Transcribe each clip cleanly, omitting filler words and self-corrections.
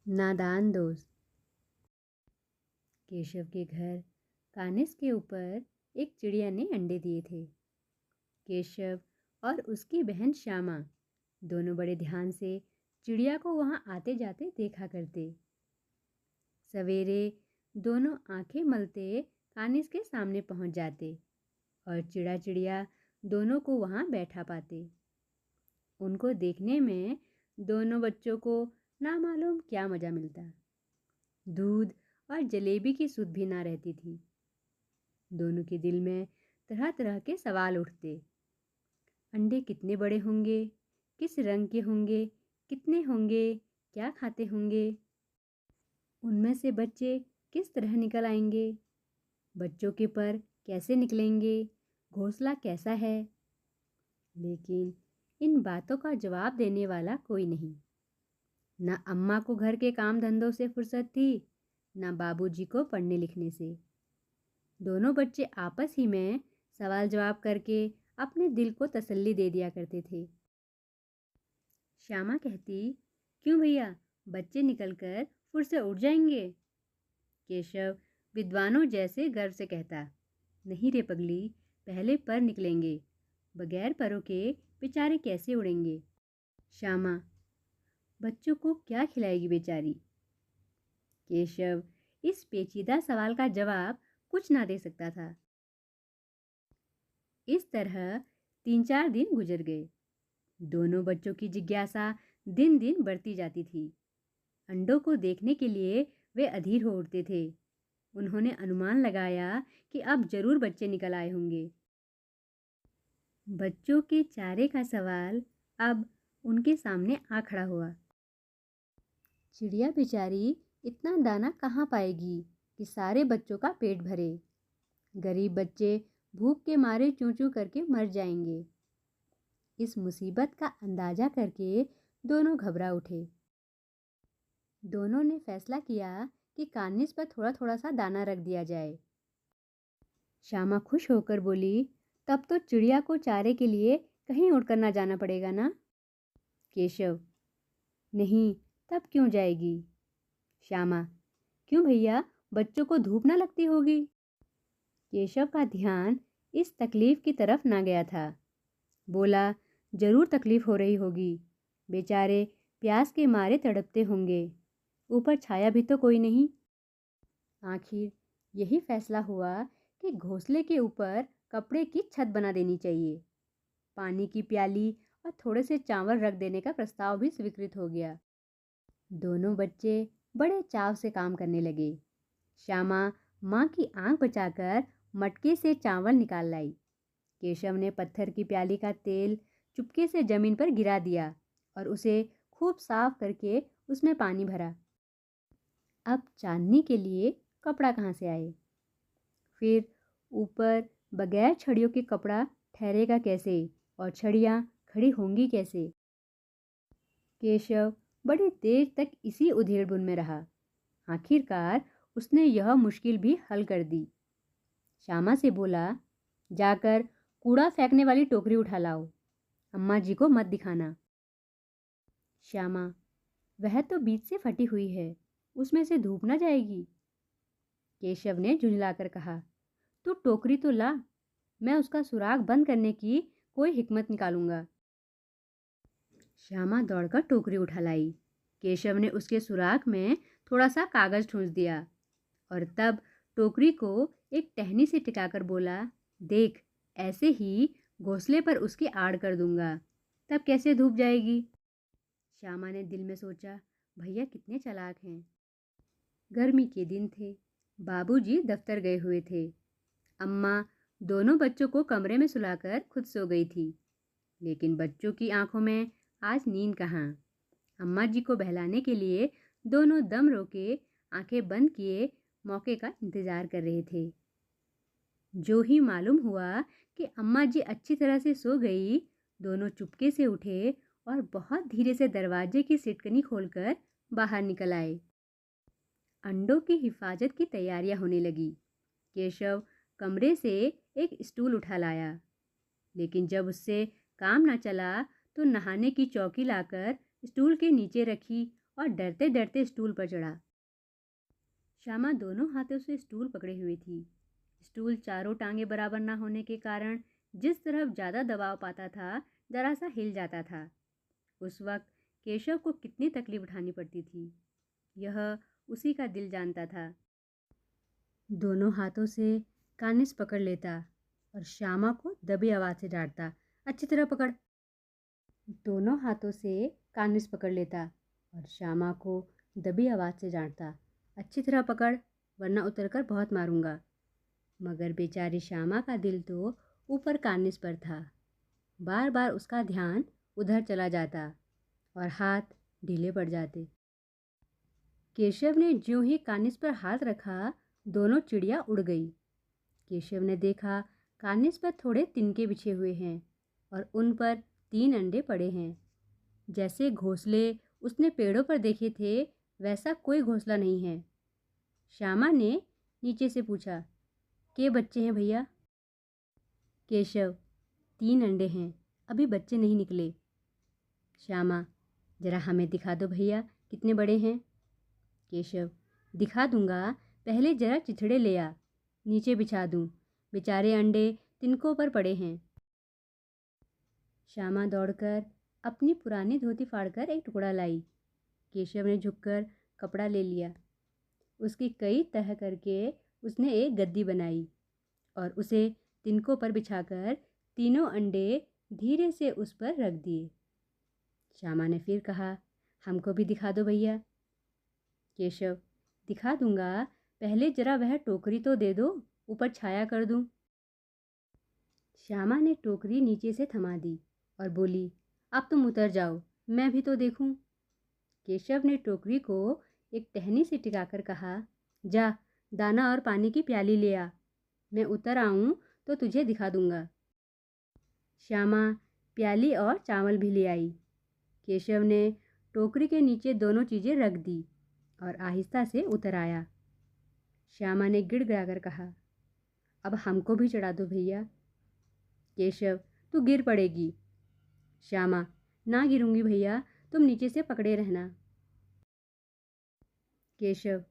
नादान दोस्त। केशव के घर कानिस के ऊपर एक चिड़िया ने अंडे दिए थे। केशव और उसकी बहन श्यामा दोनों बड़े ध्यान से चिड़िया को वहां आते जाते देखा करते। सवेरे दोनों आंखें मलते कानिस के सामने पहुंच जाते और चिड़ा चिड़िया दोनों को वहां बैठा पाते। उनको देखने में दोनों बच्चों को ना मालूम क्या मजा मिलता। दूध और जलेबी की सुध भी ना रहती थी। दोनों के दिल में तरह तरह के सवाल उठते। अंडे कितने बड़े होंगे, किस रंग के होंगे, कितने होंगे, क्या खाते होंगे, उनमें से बच्चे किस तरह निकल आएंगे, बच्चों के पर कैसे निकलेंगे, घोंसला कैसा है। लेकिन इन बातों का जवाब देने वाला कोई नहीं। न अम्मा को घर के काम धंधों से फुर्सत थी, न बाबूजी को पढ़ने लिखने से। दोनों बच्चे आपस ही में सवाल जवाब करके अपने दिल को तसल्ली दे दिया करते थे। श्यामा कहती, क्यों भैया, बच्चे निकलकर फुर से उठ जाएंगे। केशव विद्वानों जैसे गर्व से कहता, नहीं रे पगली, पहले पर निकलेंगे, बगैर परों के बेचारे कैसे उड़ेंगे। श्यामा, बच्चों को क्या खिलाएगी बेचारी। केशव इस पेचीदा सवाल का जवाब कुछ ना दे सकता था। इस तरह 3-4 दिन गुजर गए। दोनों बच्चों की जिज्ञासा दिन दिन बढ़ती जाती थी। अंडों को देखने के लिए वे अधीर हो उठते थे। उन्होंने अनुमान लगाया कि अब जरूर बच्चे निकल आए होंगे। बच्चों के चारे का सवाल अब उनके सामने आ खड़ा हुआ। चिड़िया बेचारी इतना दाना कहाँ पाएगी कि सारे बच्चों का पेट भरे। गरीब बच्चे भूख के मारे चूं चूं करके मर जाएंगे। इस मुसीबत का अंदाजा करके दोनों घबरा उठे। दोनों ने फैसला किया कि कानिस पर थोड़ा थोड़ा सा दाना रख दिया जाए। श्यामा खुश होकर बोली, तब तो चिड़िया को चारे के लिए कहीं उड़कर ना जाना पड़ेगा ना। केशव, नहीं, तब क्यों जाएगी। श्यामा, क्यों भैया, बच्चों को धूप ना लगती होगी। केशव का ध्यान इस तकलीफ की तरफ ना गया था। बोला, जरूर तकलीफ हो रही होगी, बेचारे प्यास के मारे तड़पते होंगे, ऊपर छाया भी तो कोई नहीं। आखिर यही फैसला हुआ कि घोंसले के ऊपर कपड़े की छत बना देनी चाहिए। पानी की प्याली और थोड़े से चावल रख देने का प्रस्ताव भी स्वीकृत हो गया। दोनों बच्चे बड़े चाव से काम करने लगे। श्यामा माँ की आंख बचाकर मटके से चावल निकाल लाई। केशव ने पत्थर की प्याली का तेल चुपके से जमीन पर गिरा दिया और उसे खूब साफ करके उसमें पानी भरा। अब चांदनी के लिए कपड़ा कहाँ से आए। फिर ऊपर बगैर छड़ियों के कपड़ा ठहरेगा कैसे और छड़ियाँ खड़ी होंगी कैसे। केशव बड़ी देर तक इसी उधेड़बुन में रहा। आखिरकार उसने यह मुश्किल भी हल कर दी। श्यामा से बोला, जाकर कूड़ा फेंकने वाली टोकरी उठा लाओ, अम्मा जी को मत दिखाना। श्यामा, वह तो बीच से फटी हुई है, उसमें से धूप ना जाएगी। केशव ने झुंझलाकर कहा, तू टोकरी तो ला, मैं उसका सुराग बंद करने की कोई हिकमत निकालूंगा। श्यामा दौड़कर टोकरी उठा लाई। केशव ने उसके सुराख में थोड़ा सा कागज ठूंस दिया और तब टोकरी को एक टहनी से टिकाकर बोला, देख, ऐसे ही घोंसले पर उसकी आड़ कर दूंगा, तब कैसे धूप जाएगी। श्यामा ने दिल में सोचा, भैया कितने चालाक हैं। गर्मी के दिन थे, बाबूजी दफ्तर गए हुए थे। अम्मा दोनों बच्चों को कमरे में सुलाकर खुद सो गई थी। लेकिन बच्चों की आंखों में आज नींद कहाँ। अम्मा जी को बहलाने के लिए दोनों दम रोके आंखें बंद किए मौके का इंतजार कर रहे थे। जो ही मालूम हुआ कि अम्मा जी अच्छी तरह से सो गई, दोनों चुपके से उठे और बहुत धीरे से दरवाजे की सिटकनी खोलकर बाहर निकल आए। अंडों की हिफाजत की तैयारियां होने लगी। केशव कमरे से एक स्टूल उठा लाया, लेकिन जब उससे काम न चला तो नहाने की चौकी लाकर स्टूल के नीचे रखी और डरते डरते स्टूल पर चढ़ा। श्यामा दोनों हाथों से स्टूल पकड़े हुई थी। स्टूल चारों टांगे बराबर ना होने के कारण जिस तरफ ज़्यादा दबाव पाता था, जरा सा हिल जाता था। उस वक्त केशव को कितनी तकलीफ उठानी पड़ती थी, यह उसी का दिल जानता था। दोनों हाथों से कानिस पकड़ लेता और श्यामा को दबी आवाज़ से डांटता, अच्छी तरह पकड़। दोनों हाथों से कानिस पकड़ लेता और श्यामा को दबी आवाज़ से डांटता, अच्छी तरह पकड़ वरना उतरकर बहुत मारूंगा। मगर बेचारी श्यामा का दिल तो ऊपर कानिस पर था। बार बार उसका ध्यान उधर चला जाता और हाथ ढीले पड़ जाते। केशव ने ज्यों ही कानिस पर हाथ रखा, दोनों चिड़िया उड़ गई। केशव ने देखा कानिस पर थोड़े तिनके बिछे हुए हैं और उन पर 3 अंडे पड़े हैं। जैसे घोंसले उसने पेड़ों पर देखे थे, वैसा कोई घोंसला नहीं है। श्यामा ने नीचे से पूछा, के बच्चे हैं भैया? केशव, 3 अंडे हैं, अभी बच्चे नहीं निकले। श्यामा, जरा हमें दिखा दो भैया, कितने बड़े हैं? केशव, दिखा दूंगा, पहले जरा चिथड़े ले आ, नीचे बिछा दूं, बेचारे अंडे तिनकों पर पड़े हैं। श्यामा दौड़कर अपनी पुरानी धोती फाड़कर एक टुकड़ा लाई। केशव ने झुककर कपड़ा ले लिया। उसकी कई तह करके उसने एक गद्दी बनाई और उसे तिनकों पर बिछाकर 3 अंडे धीरे से उस पर रख दिए। श्यामा ने फिर कहा, हमको भी दिखा दो भैया। केशव, दिखा दूंगा, पहले जरा वह टोकरी तो दे दो, ऊपर छाया कर दूं। श्यामा ने टोकरी नीचे से थमा दी और बोली, अब तुम उतर जाओ, मैं भी तो देखूं। केशव ने टोकरी को एक टहनी से टिकाकर कहा, जा दाना और पानी की प्याली ले आ, मैं उतर आऊं तो तुझे दिखा दूंगा। श्यामा प्याली और चावल भी ले आई। केशव ने टोकरी के नीचे दोनों चीज़ें रख दी और आहिस्ता से उतर आया। श्यामा ने गिड़गिड़ाकर कहा, अब हमको भी चढ़ा दो भैया। केशव, तू गिर पड़ेगी। श्यामा, ना गिरूंगी भैया, तुम नीचे से पकड़े रहना। केशव,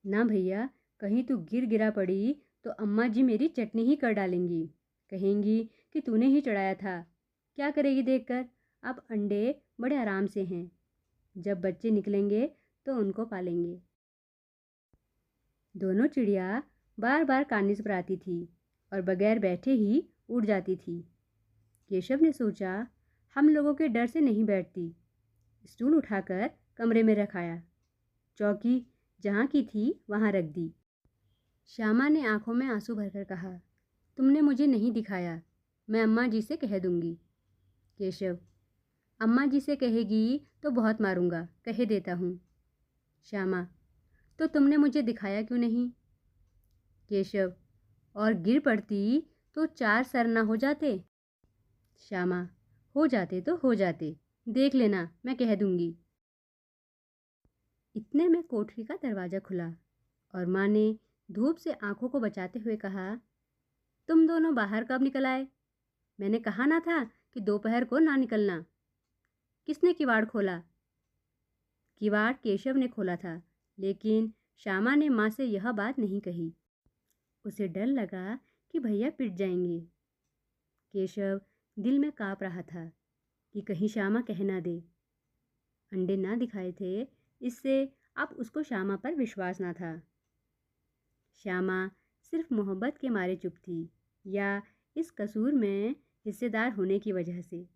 ना भैया, कहीं तू गिर गिरा पड़ी तो अम्मा जी मेरी चटनी ही कर डालेंगी, कहेंगी कि तूने ही चढ़ाया था। क्या करेगी देखकर? अब अंडे बड़े आराम से हैं, जब बच्चे निकलेंगे तो उनको पालेंगे। दोनों चिड़िया बार बार कानिस पर आती थी और बगैर बैठे ही उड़ जाती थी। केशव ने सोचा, हम लोगों के डर से नहीं बैठती। स्टूल उठाकर कमरे में रखाया, चौकी जहाँ की थी वहाँ रख दी। श्यामा ने आंखों में आंसू भरकर कहा, तुमने मुझे नहीं दिखाया, मैं अम्मा जी से कह दूंगी। केशव, अम्मा जी से कहेगी तो बहुत मारूंगा, कहे देता हूँ। श्यामा, तो तुमने मुझे दिखाया क्यों नहीं? केशव, और गिर पड़ती तो 4 सर ना हो जाते? श्यामा, हो जाते तो हो जाते, देख लेना, मैं कह दूंगी। इतने में कोठरी का दरवाज़ा खुला और माँ ने धूप से आंखों को बचाते हुए कहा, तुम दोनों बाहर कब निकल आए? मैंने कहा ना था कि दोपहर को ना निकलना। किसने किवाड़ खोला? किवाड़ केशव ने खोला था, लेकिन श्यामा ने माँ से यह बात नहीं कही। उसे डर लगा कि भैया पिट जाएंगे। केशव दिल में काँप रहा था कि कहीं श्यामा कह ना दे। अंडे ना दिखाए थे, इससे अब उसको श्यामा पर विश्वास ना था। श्यामा सिर्फ मोहब्बत के मारे चुप थी या इस कसूर में हिस्सेदार होने की वजह से,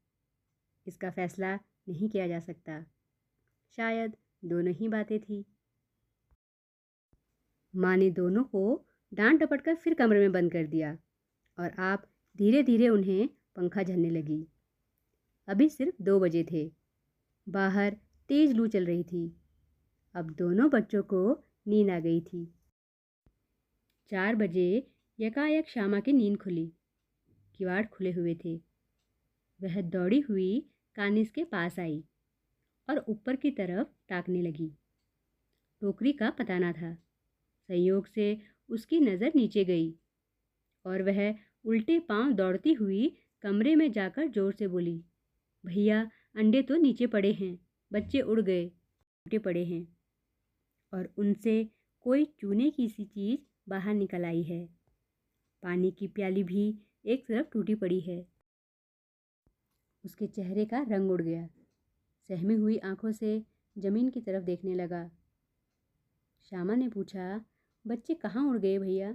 इसका फैसला नहीं किया जा सकता। शायद दोनों ही बातें थी। माँ ने दोनों को डांट डपट कर फिर कमरे में बंद कर दिया और आप धीरे धीरे उन्हें पंखा झलने लगी। अभी सिर्फ 2 बजे थे। बाहर तेज लू चल रही थी। अब दोनों बच्चों को नींद आ गई थी। 4 बजे यकायक श्यामा की नींद खुली। किवाड़ खुले हुए थे। वह दौड़ी हुई कानिस के पास आई और ऊपर की तरफ ताकने लगी। टोकरी का पता ना था। संयोग से उसकी नज़र नीचे गई और वह उल्टे पांव दौड़ती हुई कमरे में जाकर जोर से बोली, भैया, अंडे तो नीचे पड़े हैं, बच्चे उड़ गए। टूटे पड़े हैं और उनसे कोई चूने की सी चीज़ बाहर निकल आई है। पानी की प्याली भी एक तरफ टूटी पड़ी है। उसके चेहरे का रंग उड़ गया। सहमी हुई आंखों से जमीन की तरफ देखने लगा। श्यामा ने पूछा, बच्चे कहाँ उड़ गए भैया?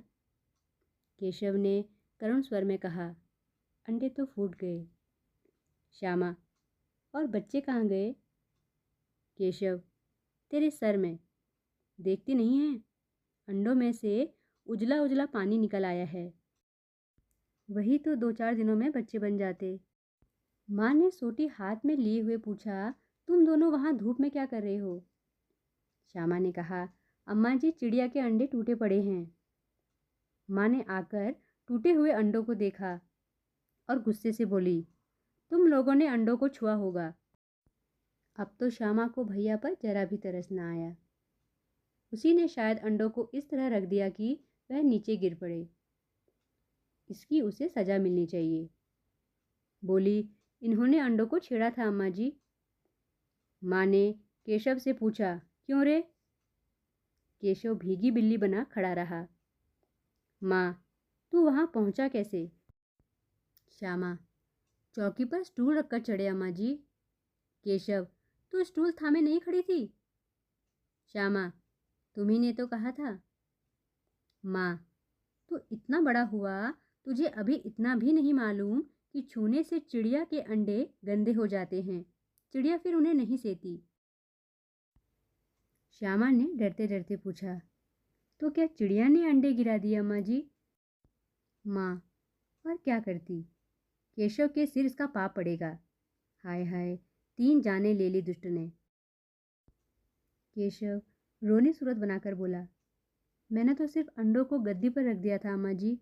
केशव ने करुण स्वर में कहा, अंडे तो फूट गए। श्यामा, और बच्चे कहाँ गए? केशव, तेरे सर में, देखती नहीं है? अंडों में से उजला उजला पानी निकल आया है। वही तो 2-4 दिनों में बच्चे बन जाते। माँ ने सोटी हाथ में लिए हुए पूछा, तुम दोनों वहाँ धूप में क्या कर रहे हो? श्यामा ने कहा, अम्मा जी, चिड़िया के अंडे टूटे पड़े हैं। माँ ने आकर टूटे हुए अंडों को देखा और गुस्से से बोली, तुम लोगों ने अंडों को छुआ होगा। अब तो श्यामा को भैया पर जरा भी तरस न आया। उसी ने शायद अंडों को इस तरह रख दिया कि वह नीचे गिर पड़े। इसकी उसे सजा मिलनी चाहिए। बोली, इन्होंने अंडों को छेड़ा था अम्मा जी। माँ ने केशव से पूछा, क्यों रे? केशव भीगी बिल्ली बना खड़ा रहा। माँ, तू वहाँ पहुँचा कैसे? श्यामा, चौकी पर स्टूल रखकर चढ़े अम्मा जी। केशव, तू स्टूल थामे नहीं खड़ी थी? श्यामा, तुम्ही ने तो कहा था। माँ, तू इतना बड़ा हुआ, तुझे अभी इतना भी नहीं मालूम कि छूने से चिड़िया के अंडे गंदे हो जाते हैं। चिड़िया फिर उन्हें नहीं सेती। श्यामा ने डरते डरते पूछा, तो क्या चिड़िया ने अंडे गिरा दिए अम्मा जी? माँ, और क्या करती? केशव के सिर इसका पाप पड़ेगा। हाय हाय, 3 जाने ले ली दुष्ट ने। केशव रोनी सूरत बनाकर बोला, मैंने तो सिर्फ अंडों को गद्दी पर रख दिया था अम्मा जी।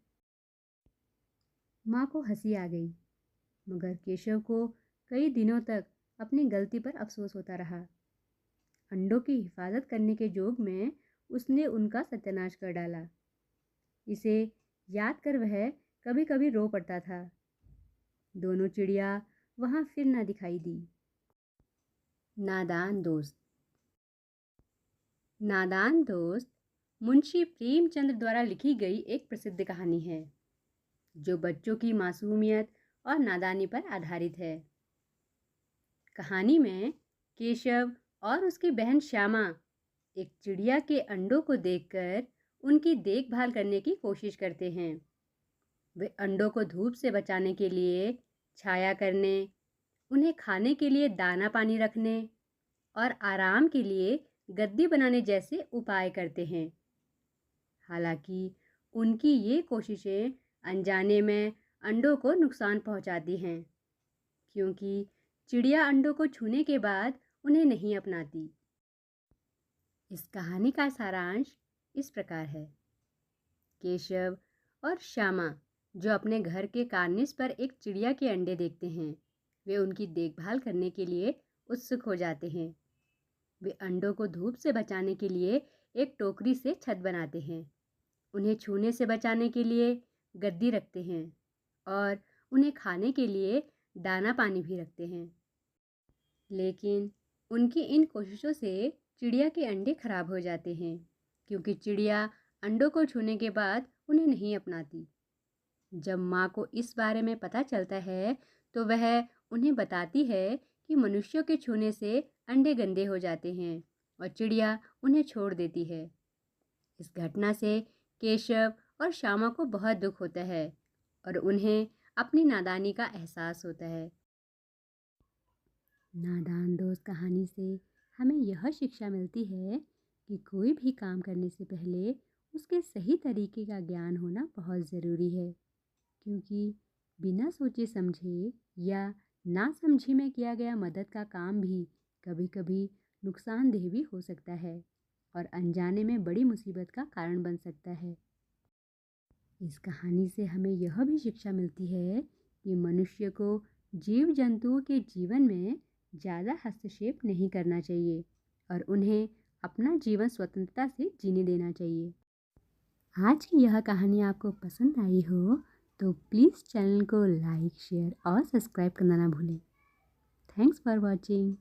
माँ को हंसी आ गई, मगर केशव को कई दिनों तक अपनी गलती पर अफसोस होता रहा। अंडों की हिफाजत करने के जोग में उसने उनका सत्यानाश कर डाला। इसे याद कर वह कभी कभी रो पड़ता था। दोनों चिड़िया वहाँ फिर न दिखाई दी। नादान दोस्त। नादान दोस्त मुंशी प्रेमचंद द्वारा लिखी गई एक प्रसिद्ध कहानी है, जो बच्चों की मासूमियत और नादानी पर आधारित है। कहानी में केशव और उसकी बहन श्यामा एक चिड़िया के अंडों को देखकर उनकी देखभाल करने की कोशिश करते हैं। वे अंडों को धूप से बचाने के लिए छाया करने, उन्हें खाने के लिए दाना पानी रखने और आराम के लिए गद्दी बनाने जैसे उपाय करते हैं। हालांकि उनकी ये कोशिशें अनजाने में अंडों को नुकसान पहुंचाती हैं, क्योंकि चिड़िया अंडों को छूने के बाद उन्हें नहीं अपनाती। इस कहानी का सारांश इस प्रकार है। केशव और श्यामा जो अपने घर के कार्निस पर एक चिड़िया के अंडे देखते हैं, वे उनकी देखभाल करने के लिए उत्सुक हो जाते हैं। वे अंडों को धूप से बचाने के लिए एक टोकरी से छत बनाते हैं, उन्हें छूने से बचाने के लिए गद्दी रखते हैं और उन्हें खाने के लिए दाना पानी भी रखते हैं। लेकिन उनकी इन कोशिशों से चिड़िया के अंडे खराब हो जाते हैं, क्योंकि चिड़िया अंडों को छूने के बाद उन्हें नहीं अपनाती। जब माँ को इस बारे में पता चलता है तो वह उन्हें बताती है कि मनुष्यों के छूने से अंडे गंदे हो जाते हैं और चिड़िया उन्हें छोड़ देती है। इस घटना से केशव और श्यामा को बहुत दुख होता है और उन्हें अपनी नादानी का एहसास होता है। नादान दोस्त कहानी से हमें यह शिक्षा मिलती है कि कोई भी काम करने से पहले उसके सही तरीके का ज्ञान होना बहुत ज़रूरी है, क्योंकि बिना सोचे समझे या ना समझी में किया गया मदद का काम भी कभी कभी नुकसानदेह भी हो सकता है और अनजाने में बड़ी मुसीबत का कारण बन सकता है। इस कहानी से हमें यह भी शिक्षा मिलती है कि मनुष्य को जीव जंतुओं के जीवन में ज़्यादा हस्तक्षेप नहीं करना चाहिए और उन्हें अपना जीवन स्वतंत्रता से जीने देना चाहिए। आज की यह कहानी आपको पसंद आई हो तो प्लीज़ चैनल को लाइक, शेयर और सब्सक्राइब करना ना भूलें। Thanks for watching.